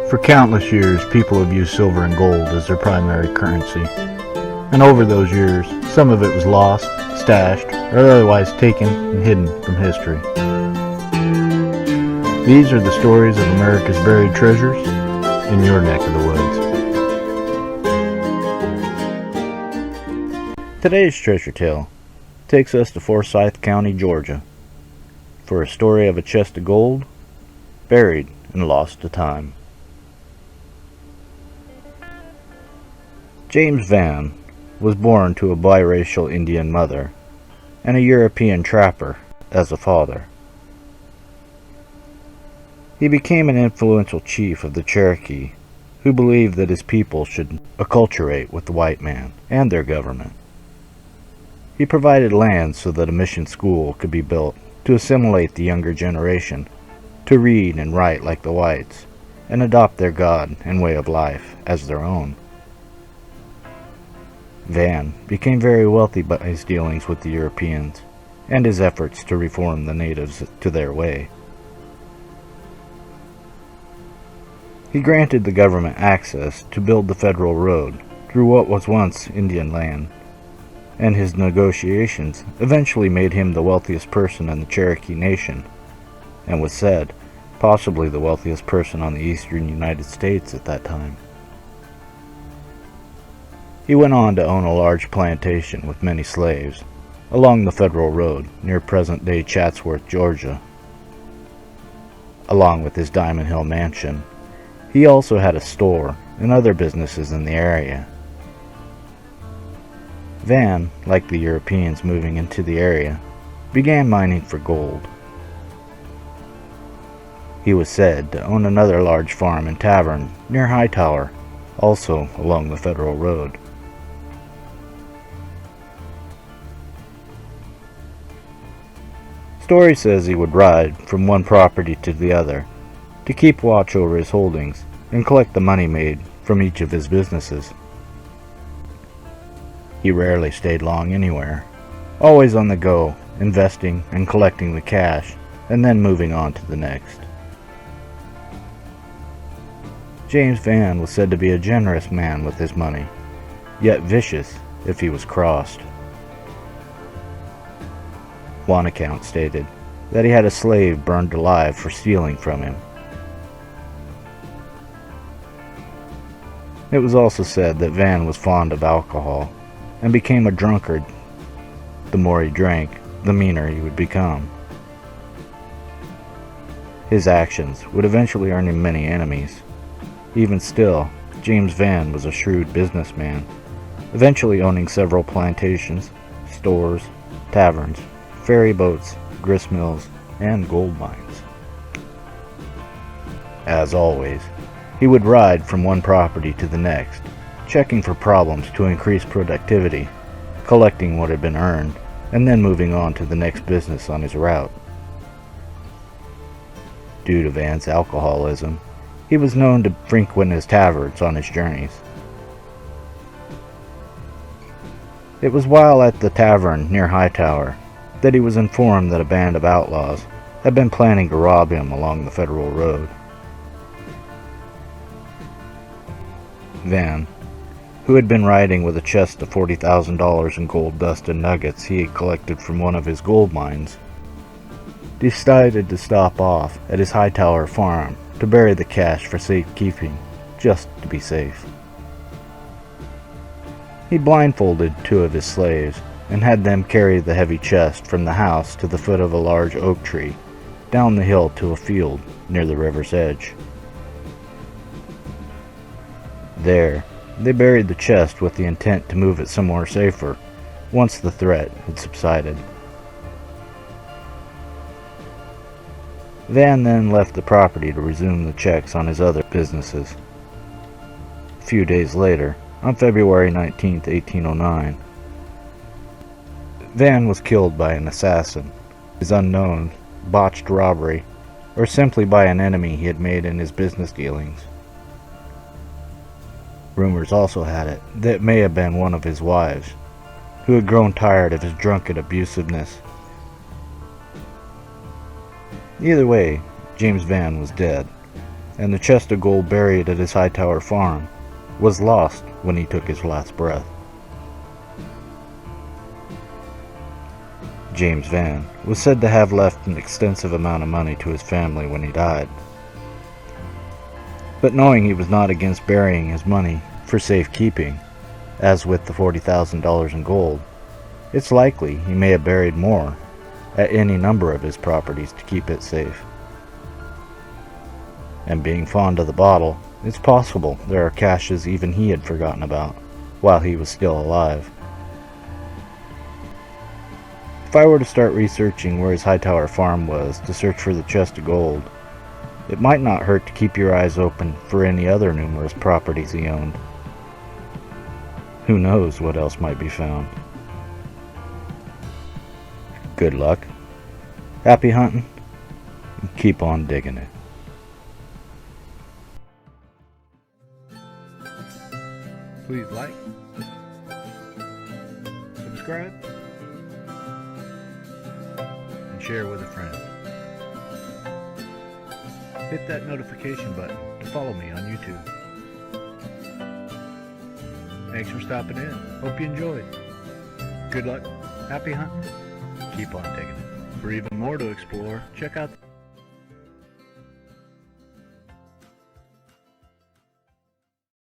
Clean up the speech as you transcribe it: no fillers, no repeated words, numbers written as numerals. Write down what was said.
For countless years, people have used silver and gold as their primary currency. And over those years, some of it was lost, stashed, or otherwise taken and hidden from history. These are the stories of America's buried treasures in your neck of the woods. Today's treasure tale takes us to Forsyth County, Georgia, for a story of a chest of gold buried and lost to time. James Van was born to a biracial Indian mother and a European trapper as a father. He became an influential chief of the Cherokee who believed that his people should acculturate with the white man and their government. He provided land so that a mission school could be built to assimilate the younger generation to read and write like the whites and adopt their God and way of life as their own. Van became very wealthy by his dealings with the Europeans and his efforts to reform the natives to their way. He granted the government access to build the federal road through what was once Indian land, and his negotiations eventually made him the wealthiest person in the Cherokee Nation, and was said possibly the wealthiest person on the eastern United States at that time. He went on to own a large plantation with many slaves along the federal road near present-day Chatsworth, Georgia. Along with his Diamond Hill mansion, he also had a store and other businesses in the area. Van, like the Europeans moving into the area, began mining for gold. He was said to own another large farm and tavern near Hightower, also along the federal road. Story says he would ride from one property to the other to keep watch over his holdings and collect the money made from each of his businesses. He rarely stayed long anywhere, always on the go, investing and collecting the cash and then moving on to the next. James Van was said to be a generous man with his money, yet vicious if he was crossed. One account stated that he had a slave burned alive for stealing from him. It was also said that Van was fond of alcohol and became a drunkard. The more he drank, the meaner he would become. His actions would eventually earn him many enemies. Even still, James Van was a shrewd businessman, eventually owning several plantations, stores, taverns, ferry boats, grist mills, and gold mines. As always, he would ride from one property to the next, checking for problems to increase productivity, collecting what had been earned, and then moving on to the next business on his route. Due to Van's alcoholism, he was known to frequent his taverns on his journeys. It was while at the tavern near Hightower that he was informed that a band of outlaws had been planning to rob him along the federal road. Van, who had been riding with a chest of $40,000 in gold dust and nuggets he had collected from one of his gold mines, decided to stop off at his Hightower farm to bury the cash for safekeeping, just to be safe. He blindfolded two of his slaves and had them carry the heavy chest from the house to the foot of a large oak tree, down the hill to a field near the river's edge. There, they buried the chest with the intent to move it somewhere safer once the threat had subsided. Van then left the property to resume the checks on his other businesses. A few days later, on February 19, 1809, Van was killed by an assassin, his unknown, botched robbery, or simply by an enemy he had made in his business dealings. Rumors also had it that it may have been one of his wives, who had grown tired of his drunken abusiveness. Either way, James Van was dead, and the chest of gold buried at his Hightower farm was lost when he took his last breath. James Van was said to have left an extensive amount of money to his family when he died. But knowing he was not against burying his money for safekeeping, as with the $40,000 in gold, it's likely he may have buried more at any number of his properties to keep it safe. And being fond of the bottle, it's possible there are caches even he had forgotten about while he was still alive. If I were to start researching where his Hightower farm was to search for the chest of gold, it might not hurt to keep your eyes open for any other numerous properties he owned. Who knows what else might be found. Good luck, happy hunting, and keep on digging it. Please like, subscribe, and share with a friend. Hit that notification button to follow me on YouTube. Thanks for stopping in. Hope you enjoyed. Good luck, happy hunting, keep on digging it. For even more to explore, check out